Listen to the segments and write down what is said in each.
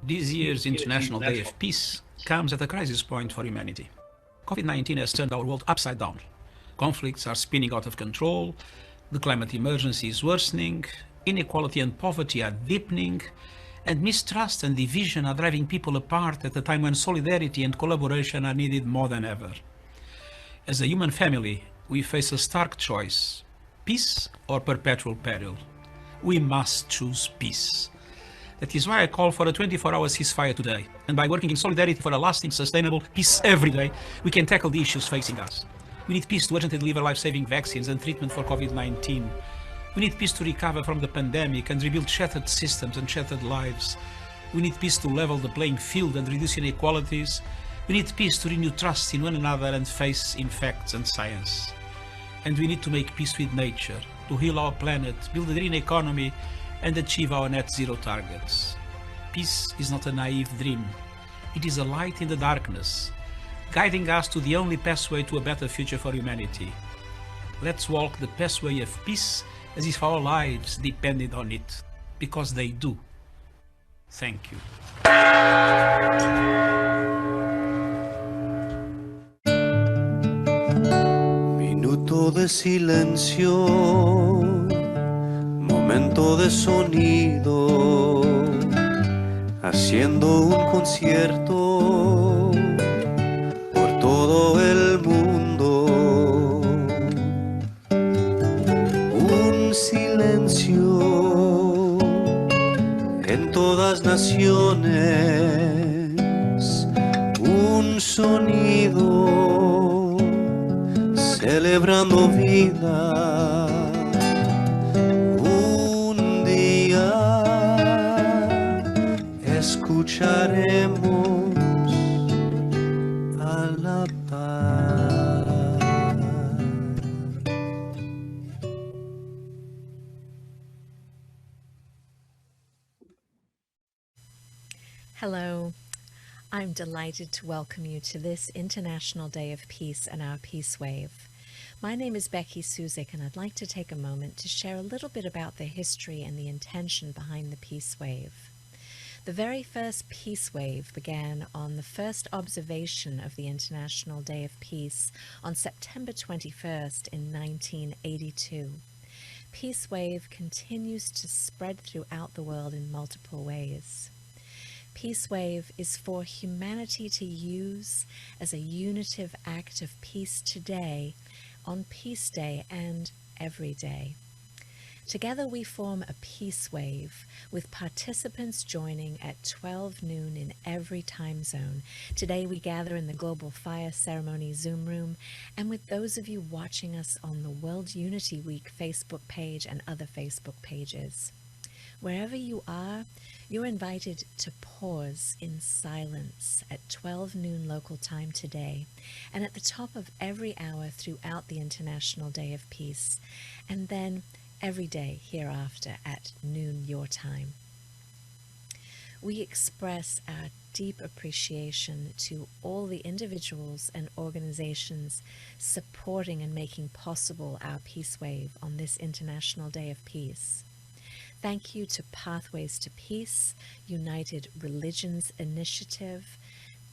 This year's International Day of Peace comes at a crisis point for humanity. COVID-19 has turned our world upside down. Conflicts are spinning out of control, the climate emergency is worsening, inequality and poverty are deepening, and mistrust and division are driving people apart at a time when solidarity and collaboration are needed more than ever. As a human family, we face a stark choice: peace or perpetual peril. We must choose peace. That is why I call for a 24-hour ceasefire today. And by working in solidarity for a lasting, sustainable peace every day, we can tackle the issues facing us. We need peace to urgently deliver life-saving vaccines and treatment for COVID-19. We need peace to recover from the pandemic and rebuild shattered systems and shattered lives. We need peace to level the playing field and reduce inequalities. We need peace to renew trust in one another and faith in facts and science. And we need to make peace with nature, to heal our planet, build a green economy, and achieve our net zero targets. Peace is not a naive dream. It is a light in the darkness, guiding us to the only pathway to a better future for humanity. Let's walk the pathway of peace as if our lives depended on it, because they do. Thank you. Minuto de silencio, momento de sonido, haciendo un concierto por todo el mundo. Un silencio en todas naciones, un sonido celebrando vida. Escucharemos a la paz. Hello, I'm delighted to welcome you to this International Day of Peace and our PeaceWave. My name is Becky Suzik, and I'd like to take a moment to share a little bit about the history and the intention behind the PeaceWave. The very first PeaceWave began on the first observation of the International Day of Peace on September 21st in 1982. PeaceWave continues to spread throughout the world in multiple ways. PeaceWave is for humanity to use as a unitive act of peace today, on Peace Day and every day. Together we form a peace wave, with participants joining at 12 noon in every time zone. Today we gather in the Global Fire Ceremony Zoom room, and with those of you watching us on the World Unity Week Facebook page and other Facebook pages. Wherever you are, you're invited to pause in silence at 12 noon local time today, and at the top of every hour throughout the International Day of Peace, and then every day hereafter at noon your time. We express our deep appreciation to all the individuals and organizations supporting and making possible our PeaceWave on this International Day of Peace. Thank you to Pathways to Peace, United Religions Initiative,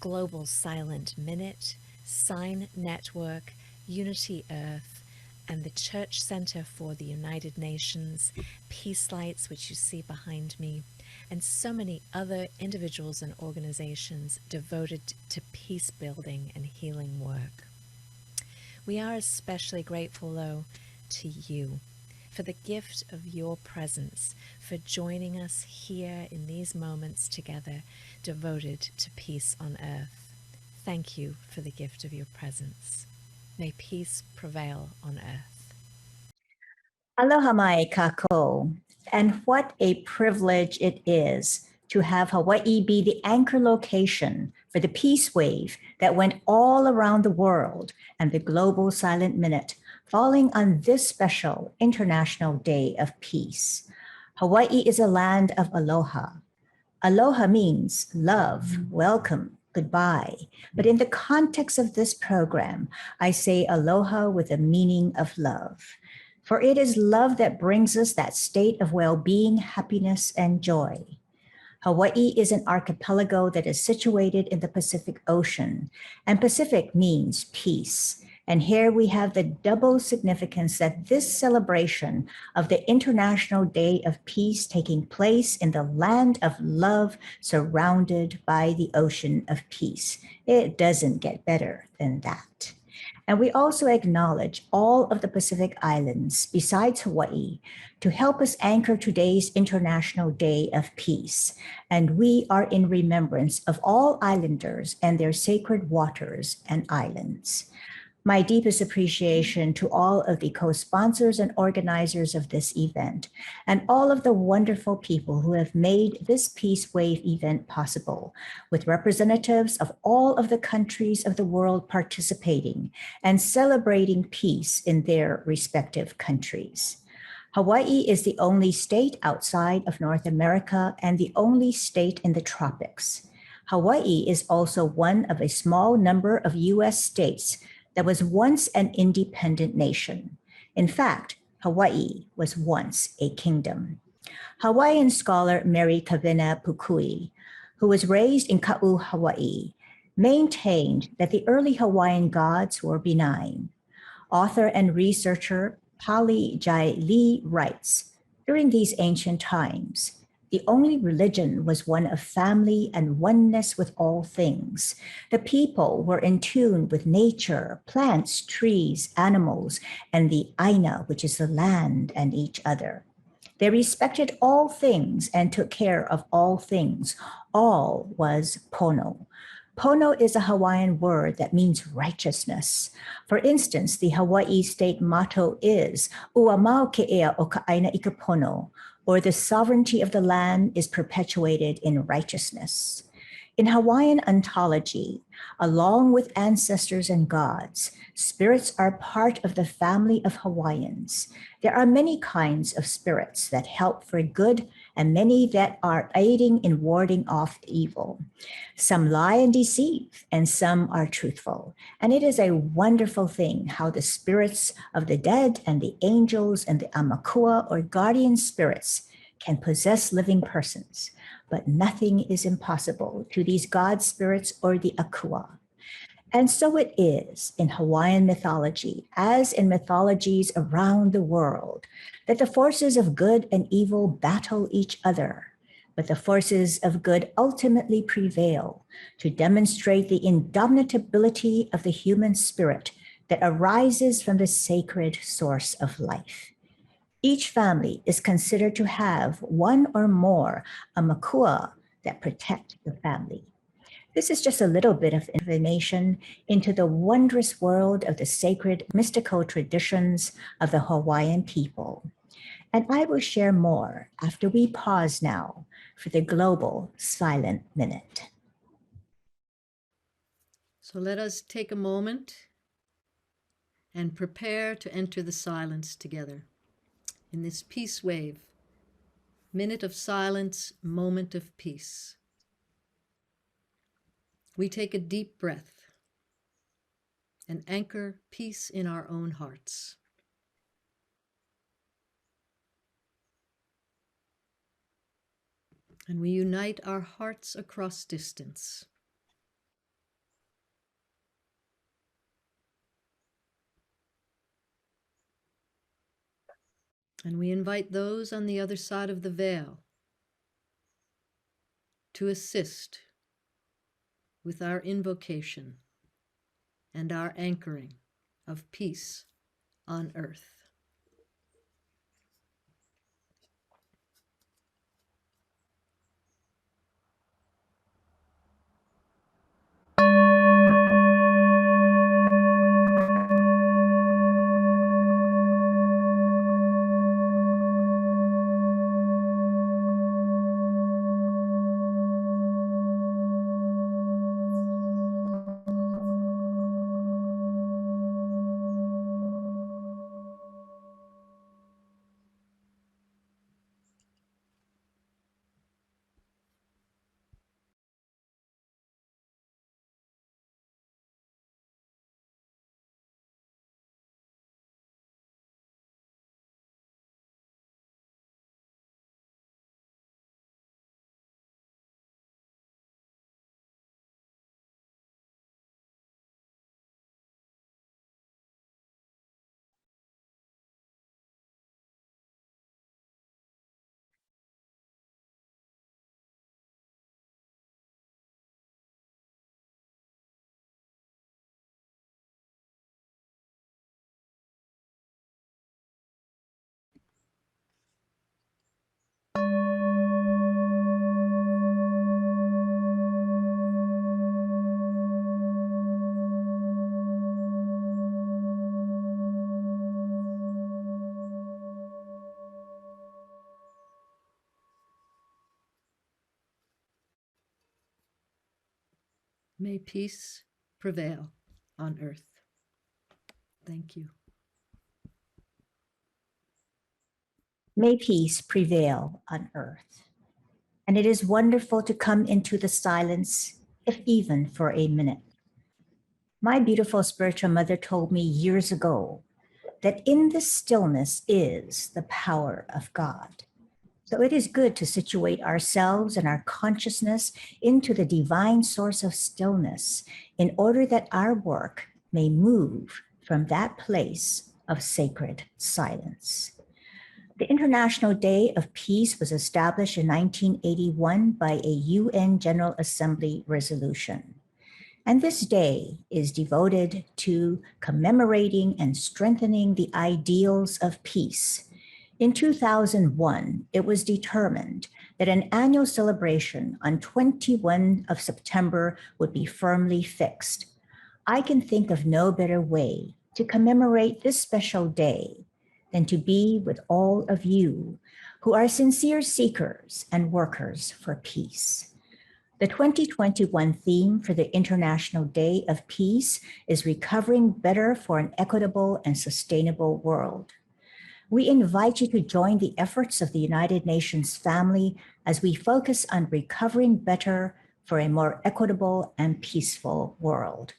Global Silent Minute, Sign Network, Unity Earth, and the Church Center for the United Nations, Peace Lights, which you see behind me, and so many other individuals and organizations devoted to peace building and healing work. We are especially grateful, though, to you for the gift of your presence, for joining us here in these moments together devoted to peace on earth. Thank you for the gift of your presence. May peace prevail on earth. Aloha mai kako. And what a privilege it is to have Hawaii be the anchor location for the peace wave that went all around the world and the Global Silent Minute, falling on this special International Day of Peace. Hawaii is a land of aloha. Aloha means love, welcome, goodbye. But in the context of this program, I say aloha with a meaning of love. For it is love that brings us that state of well-being, happiness, and joy. Hawaii is an archipelago that is situated in the Pacific Ocean, and Pacific means peace. And here we have the double significance that this celebration of the International Day of Peace taking place in the land of love surrounded by the ocean of peace. It doesn't get better than that. And we also acknowledge all of the Pacific Islands besides Hawaii to help us anchor today's International Day of Peace. And we are in remembrance of all islanders and their sacred waters and islands. My deepest appreciation to all of the co-sponsors and organizers of this event, and all of the wonderful people who have made this PeaceWave event possible, with representatives of all of the countries of the world participating and celebrating peace in their respective countries. Hawaii is the only state outside of North America and the only state in the tropics. Hawaii is also one of a small number of US states that was once an independent nation. In fact, Hawaii was once a kingdom. Hawaiian scholar Mary Kawena Pukui, who was raised in Ka'u, Hawaii, maintained that the early Hawaiian gods were benign. Author and researcher Pali Jai Lee writes, during these ancient times, the only religion was one of family and oneness with all things. The people were in tune with nature, plants, trees, animals, and the Aina, which is the land, and each other. They respected all things and took care of all things. All was pono. Pono is a Hawaiian word that means righteousness. For instance, the Hawaii state motto is Ua mau ke ea o ka aina i ka pono, or the sovereignty of the land is perpetuated in righteousness. In Hawaiian ontology, along with ancestors and gods, spirits are part of the family of Hawaiians. There are many kinds of spirits that help for good and many that are aiding in warding off evil. Some lie and deceive, and some are truthful. And it is a wonderful thing how the spirits of the dead and the angels and the amakua or guardian spirits can possess living persons. But nothing is impossible to these god spirits or the akua. And so it is in Hawaiian mythology, as in mythologies around the world, that the forces of good and evil battle each other, but the forces of good ultimately prevail to demonstrate the indomitability of the human spirit that arises from the sacred source of life. Each family is considered to have one or more amakua that protect the family. This is just a little bit of information into the wondrous world of the sacred mystical traditions of the Hawaiian people. And I will share more after we pause now for the Global Silent Minute. So let us take a moment and prepare to enter the silence together in this PeaceWave, minute of silence, moment of peace. We take a deep breath and anchor peace in our own hearts. And we unite our hearts across distance. And we invite those on the other side of the veil to assist with our invocation and our anchoring of peace on earth. May peace prevail on earth. Thank you. May peace prevail on earth. And it is wonderful to come into the silence, if even for a minute. My beautiful spiritual mother told me years ago that in the stillness is the power of God. So it is good to situate ourselves and our consciousness into the divine source of stillness in order that our work may move from that place of sacred silence. The International Day of Peace was established in 1981 by a UN General Assembly resolution. And this day is devoted to commemorating and strengthening the ideals of peace. In 2001, it was determined that an annual celebration on 21 of September would be firmly fixed. I can think of no better way to commemorate this special day than to be with all of you who are sincere seekers and workers for peace. The 2021 theme for the International Day of Peace is Recovering Better for an Equitable and Sustainable World. We invite you to join the efforts of the United Nations family as we focus on recovering better for a more equitable and peaceful world.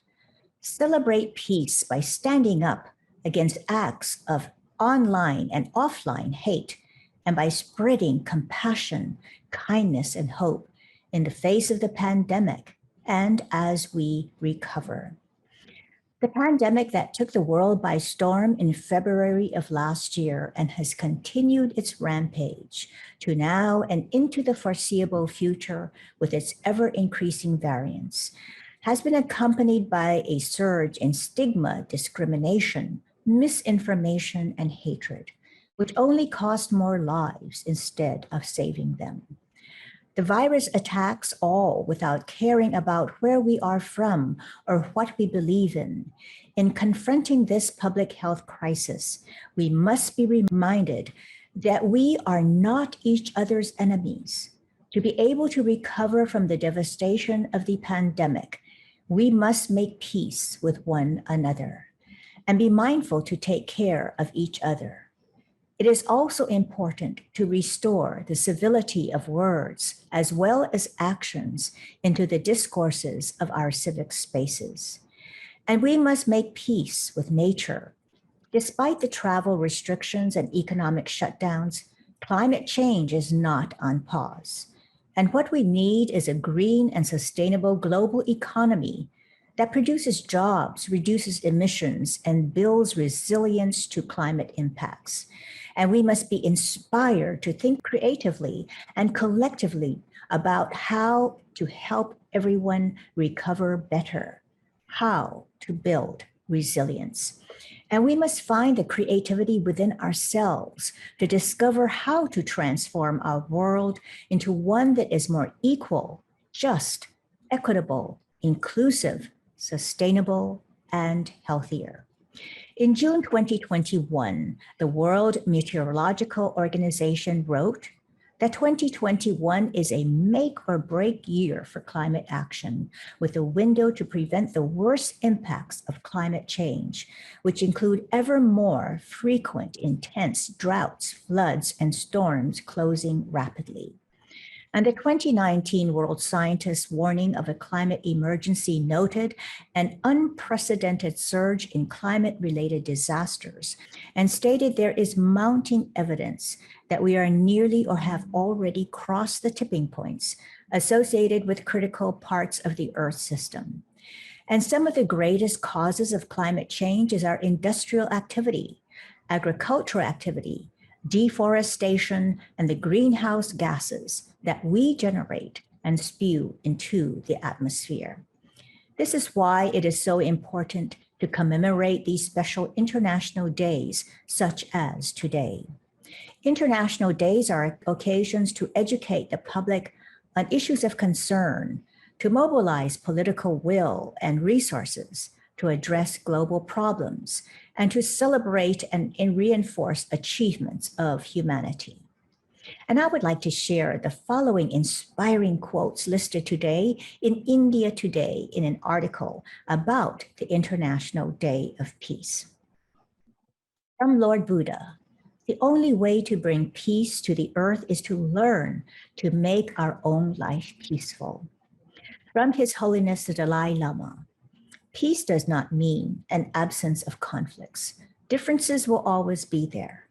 Celebrate peace by standing up against acts of online and offline hate and by spreading compassion, kindness, and hope in the face of the pandemic and as we recover. The pandemic that took the world by storm in February of last year and has continued its rampage to now and into the foreseeable future with its ever-increasing variants, has been accompanied by a surge in stigma, discrimination, misinformation, and hatred, which only cost more lives instead of saving them. The virus attacks all without caring about where we are from or what we believe in. In confronting this public health crisis, we must be reminded that we are not each other's enemies. To be able to recover from the devastation of the pandemic, we must make peace with one another and be mindful to take care of each other. It is also important to restore the civility of words as well as actions into the discourses of our civic spaces. And we must make peace with nature. Despite the travel restrictions and economic shutdowns, climate change is not on pause. And what we need is a green and sustainable global economy that produces jobs, reduces emissions, and builds resilience to climate impacts. And we must be inspired to think creatively and collectively about how to help everyone recover better, how to build resilience. And we must find the creativity within ourselves to discover how to transform our world into one that is more equal, just, equitable, inclusive, sustainable, and healthier. In June 2021, the World Meteorological Organization wrote that 2021 is a make or break year for climate action, with a window to prevent the worst impacts of climate change, which include ever more frequent, intense droughts, floods, and storms closing rapidly. And the 2019 World Scientists' warning of a climate emergency noted an unprecedented surge in climate-related disasters and stated there is mounting evidence that we are nearly or have already crossed the tipping points associated with critical parts of the Earth system. And some of the greatest causes of climate change is our industrial activity, agricultural activity, deforestation, and the greenhouse gases that we generate and spew into the atmosphere. This is why it is so important to commemorate these special international days, such as today. International days are occasions to educate the public on issues of concern, to mobilize political will and resources to address global problems, and to celebrate and reinforce achievements of humanity. And I would like to share the following inspiring quotes listed today in India Today in an article about the International Day of Peace. From Lord Buddha, the only way to bring peace to the earth is to learn to make our own life peaceful. From His Holiness the Dalai Lama, peace does not mean an absence of conflicts. Differences will always be there.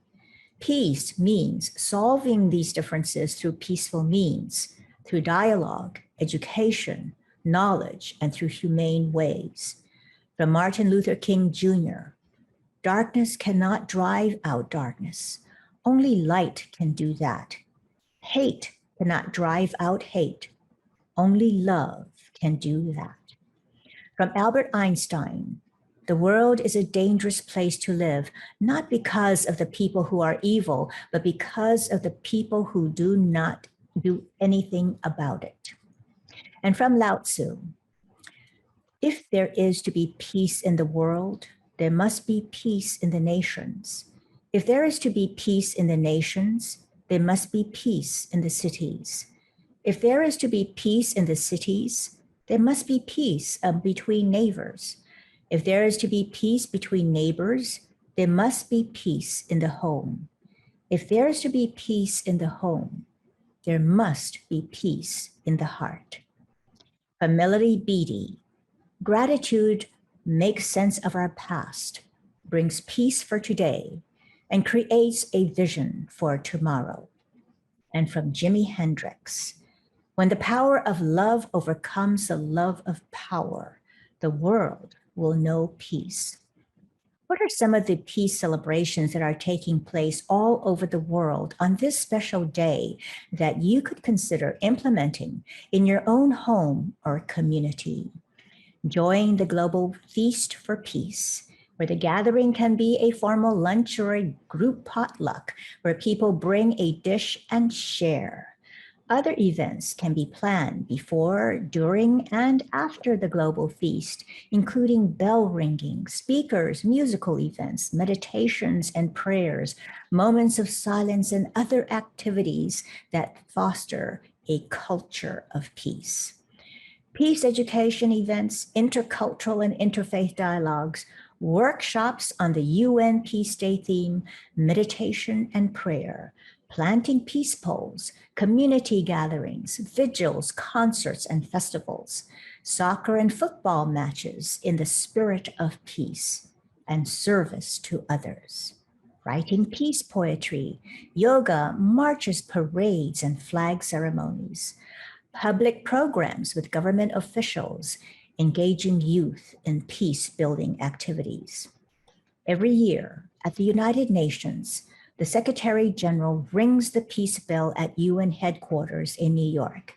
Peace means solving these differences through peaceful means, through dialogue, education, knowledge, and through humane ways. From Martin Luther King Jr., darkness cannot drive out darkness. Only light can do that. Hate cannot drive out hate. Only love can do that. From Albert Einstein, the world is a dangerous place to live, not because of the people who are evil, but because of the people who do not do anything about it. And from Lao Tzu, if there is to be peace in the world, there must be peace in the nations. If there is to be peace in the nations, there must be peace in the cities. If there is to be peace in the cities, there must be peace between neighbors. If there is to be peace between neighbors, there must be peace in the home. If there is to be peace in the home, there must be peace in the heart. From Melody Beattie, gratitude makes sense of our past, brings peace for today, and creates a vision for tomorrow. And from Jimi Hendrix, when the power of love overcomes the love of power, the world will know peace. What are some of the peace celebrations that are taking place all over the world on this special day that you could consider implementing in your own home or community? Join the global Feast for Peace, where the gathering can be a formal lunch or a group potluck where people bring a dish and share. Other events can be planned before, during, and after the global feast, including bell ringing, speakers, musical events, meditations and prayers, moments of silence, and other activities that foster a culture of peace. Peace education events, intercultural and interfaith dialogues, workshops on the UN Peace Day theme, meditation and prayer, planting peace poles, community gatherings, vigils, concerts, and festivals, soccer and football matches in the spirit of peace and service to others, writing peace poetry, yoga, marches, parades, and flag ceremonies, public programs with government officials, engaging youth in peace-building activities. Every year at the United Nations, the Secretary General rings the peace bell at UN headquarters in New York.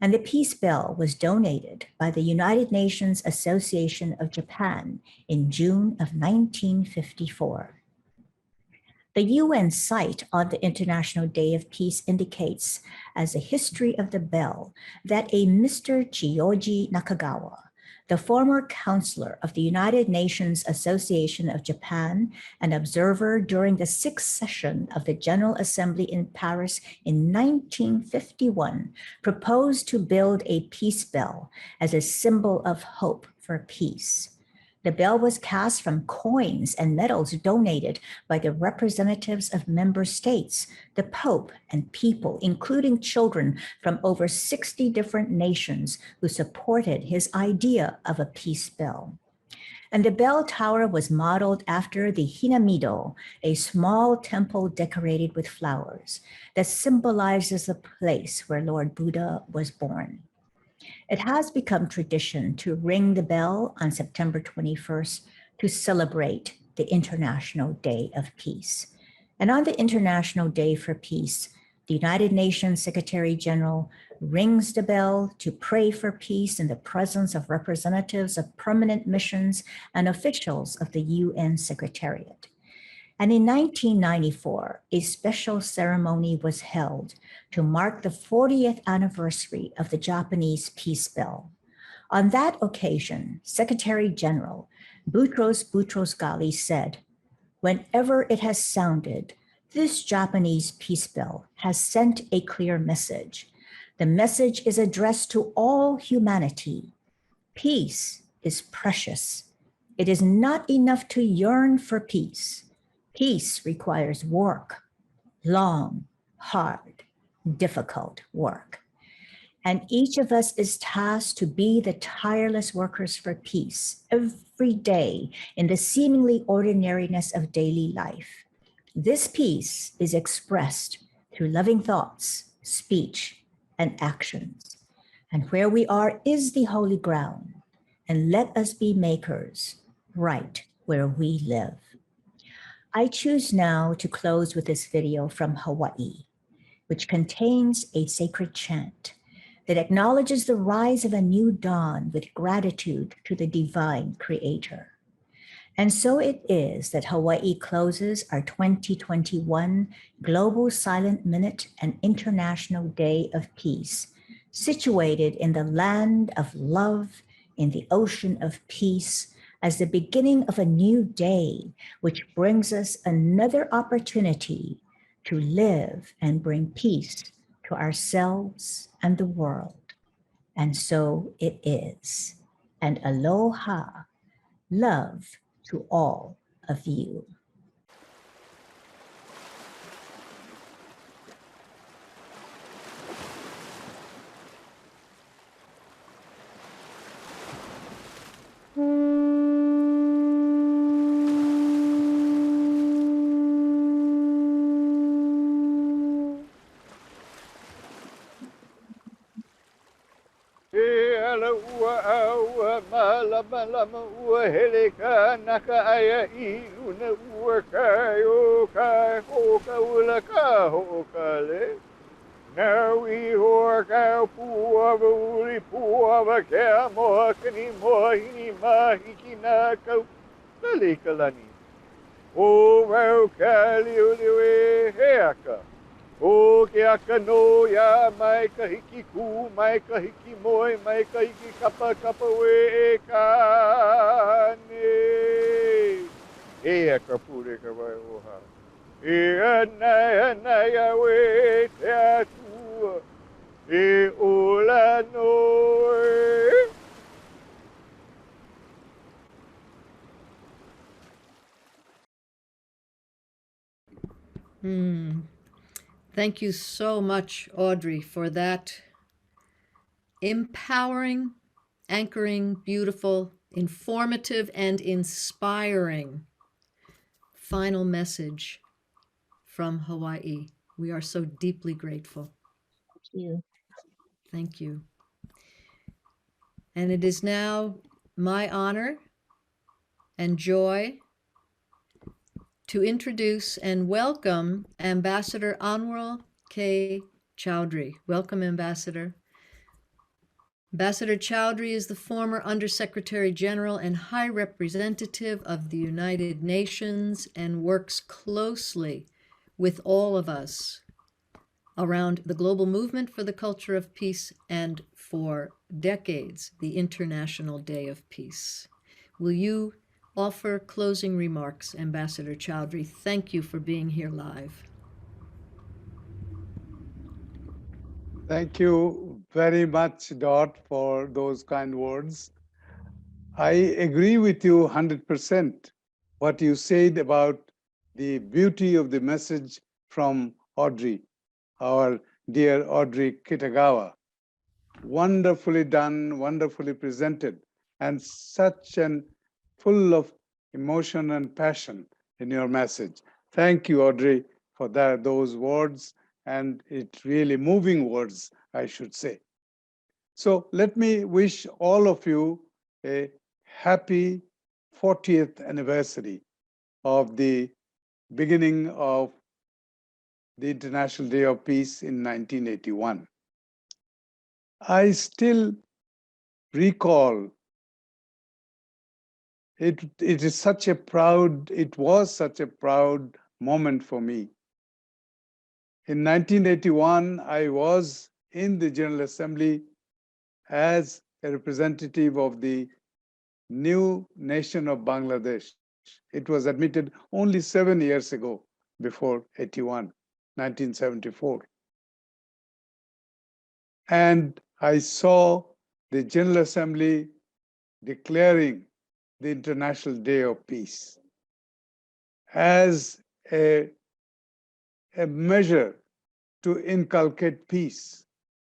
And the peace bell was donated by the United Nations Association of Japan in June of 1954. The UN site on the International Day of Peace indicates, as a history of the bell, that a Mr. Chiyoji Nakagawa, the former counselor of the United Nations Association of Japan and observer during the sixth session of the General Assembly in Paris in 1951, proposed to build a peace bell as a symbol of hope for peace. The bell was cast from coins and medals donated by the representatives of member states, the Pope, and people, including children from over 60 different nations who supported his idea of a peace bell. And the bell tower was modeled after the Hinamido, a small temple decorated with flowers that symbolizes the place where Lord Buddha was born. It has become tradition to ring the bell on September 21st to celebrate the International Day of Peace. And on the International Day for Peace, the United Nations Secretary General rings the bell to pray for peace in the presence of representatives of permanent missions and officials of the UN Secretariat. And in 1994, a special ceremony was held to mark the 40th anniversary of the Japanese peace bell. On that occasion, Secretary General Boutros Boutros-Ghali said, "Whenever it has sounded, this Japanese peace bell has sent a clear message. The message is addressed to all humanity. Peace is precious. It is not enough to yearn for peace. Peace requires work, long, hard, difficult work. And each of us is tasked to be the tireless workers for peace every day in the seemingly ordinariness of daily life. This peace is expressed through loving thoughts, speech, and actions. And where we are is the holy ground. And let us be makers right where we live." I choose now to close with this video from Hawaii, which contains a sacred chant that acknowledges the rise of a new dawn with gratitude to the divine creator. And so it is that Hawaii closes our 2021 Global Silent Minute and International Day of Peace, situated in the land of love, in the ocean of peace, as the beginning of a new day, which brings us another opportunity to live and bring peace to ourselves and the world. And so it is. And aloha, love to all of you. Malama ua hele ka naka aya I una ua kai o kai ho ka ula ka ho ka le. Now I ho ka puava uli puava ke moa kani moa hini mahiki na kau kalani. O wau ka liu liu e heaka. O ke akano ya mai kahiki ku, mai kahiki moi, mai kahiki kapa kapa we e kane. E a kapure ka vai oha. E ana ya we te atua. E ola noe. Thank you so much, Audrey, for that empowering, anchoring, beautiful, informative, and inspiring final message from Hawaii. We are so deeply grateful. Thank you. Thank you. And it is now my honor and joy to introduce and welcome Ambassador Anwar K. Chowdhury. Welcome, Ambassador. Ambassador Chowdhury is the former Undersecretary General and High Representative of the United Nations and works closely with all of us around the global movement for the culture of peace and for decades, the International Day of Peace. Will you offer closing remarks, Ambassador Chowdhury? Thank you for being here live. Thank you very much, Dot, for those kind words. I agree with you 100%. What you said about the beauty of the message from Audrey, our dear Audrey Kitagawa. Wonderfully done, wonderfully presented, and such an full of emotion and passion in your message. Thank you, Audrey, for those words, and it's really moving words, I should say. So let me wish all of you a happy 40th anniversary of the beginning of the International Day of Peace in 1981. I still recall it was such a proud moment for me. In 1981, I was in the General Assembly as a representative of the new nation of Bangladesh. It was admitted only 7 years ago, before 81, 1974. And I saw the General Assembly declaring the International Day of Peace as a measure to inculcate peace,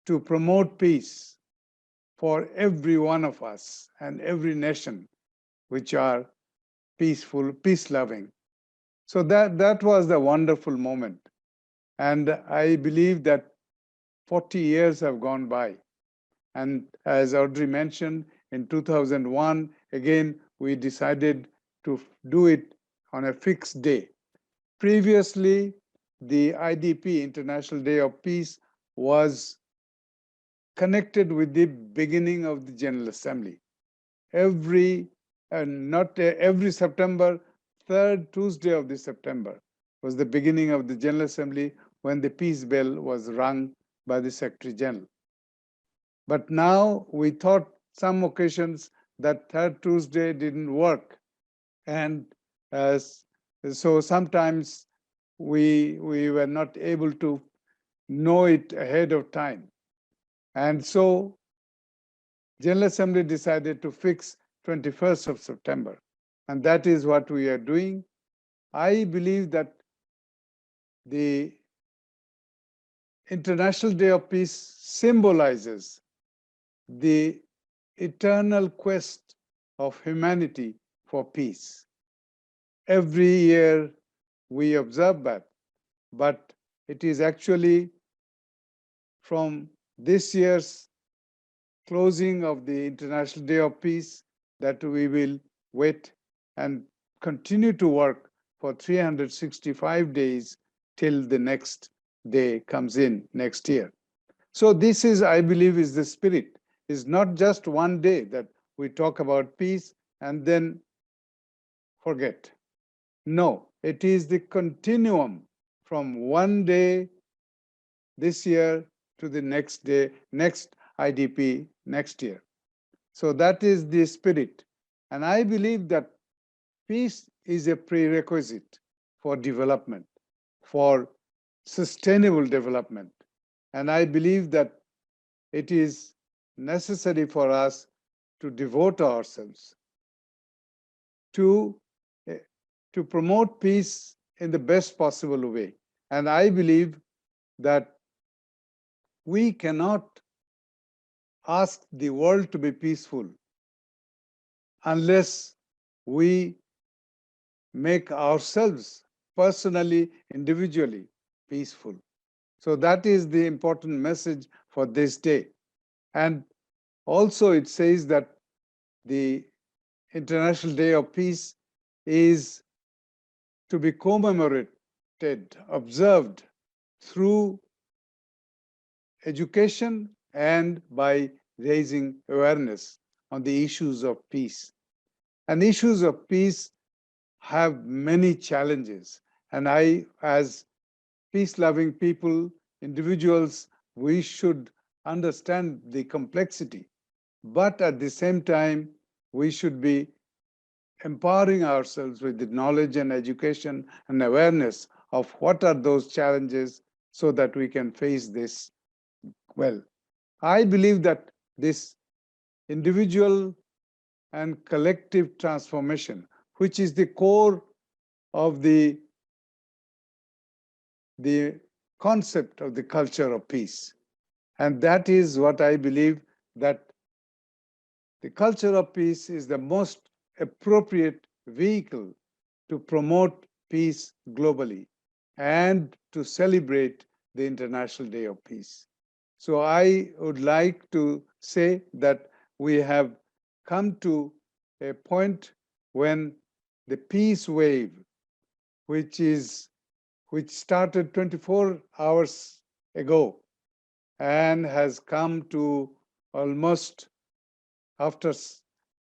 to promote peace for every one of us and every nation which are peaceful, peace-loving. So that was the wonderful moment. And I believe that 40 years have gone by. And as Audrey mentioned, in 2001, again, we decided to do it on a fixed day. Previously, the IDP, International Day of Peace, was connected with the beginning of the General Assembly. Every September, third Tuesday of the September was the beginning of the General Assembly when the peace bell was rung by the Secretary General. But now we thought some occasions that third Tuesday didn't work. And so sometimes we were not able to know it ahead of time. And so General Assembly decided to fix 21st of September. And that is what we are doing. I believe that the International Day of Peace symbolizes the eternal quest of humanity for peace. Every year we observe that, but it is actually from this year's closing of the International Day of Peace that we will wait and continue to work for 365 days till the next day comes in next year. So this is, I believe, is the spirit. It's not just one day that we talk about peace and then forget. No, it is the continuum from one day this year to the next day, next IDP next year. So that is the spirit. And I believe that peace is a prerequisite for development, for sustainable development. And I believe that it is necessary for us to devote ourselves to promote peace in the best possible way. And I believe that we cannot ask the world to be peaceful unless we make ourselves personally, individually peaceful. So that is the important message for this day. And also it says that the International Day of Peace is to be commemorated, observed through education and by raising awareness on the issues of peace. And issues of peace have many challenges. And I, as peace-loving people, individuals, we should understand the complexity. But at the same time, we should be empowering ourselves with the knowledge and education and awareness of what are those challenges so that we can face this well. I believe that this individual and collective transformation, which is the core of the concept of the culture of peace. And that is what I believe, that the culture of peace is the most appropriate vehicle to promote peace globally and to celebrate the International Day of Peace. So I would like to say that we have come to a point when the peace wave, which started 24 hours ago and has come to almost, after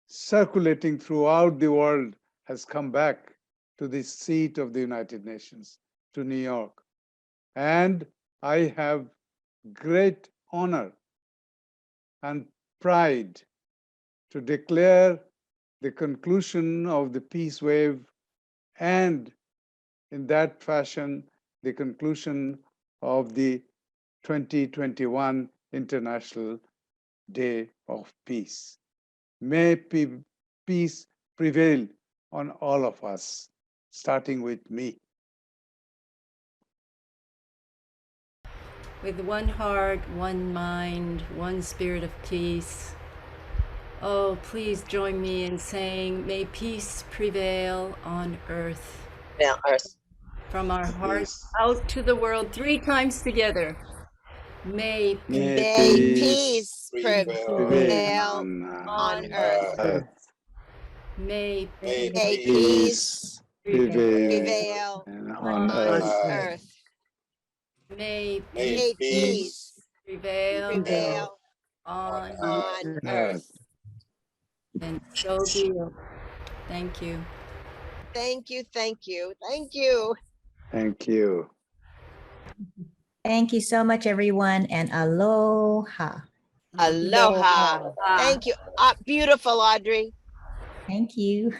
circulating throughout the world, has come back to the seat of the United Nations, to New York. And I have great honor and pride to declare the conclusion of the peace wave, and in that fashion, the conclusion of the 2021 International Day of Peace. May peace prevail on all of us, starting with me. With one heart, one mind, one spirit of peace. Oh, please join me in saying, may peace prevail on earth. From our hearts out to the world 3 times together. May peace prevail on earth. May peace prevail on earth. May peace prevail on earth. And so be it. Thank you. Thank you, thank you, thank you. Thank you. Thank you so much, everyone, and aloha. Aloha. Thank you. Beautiful, Audrey. Thank you.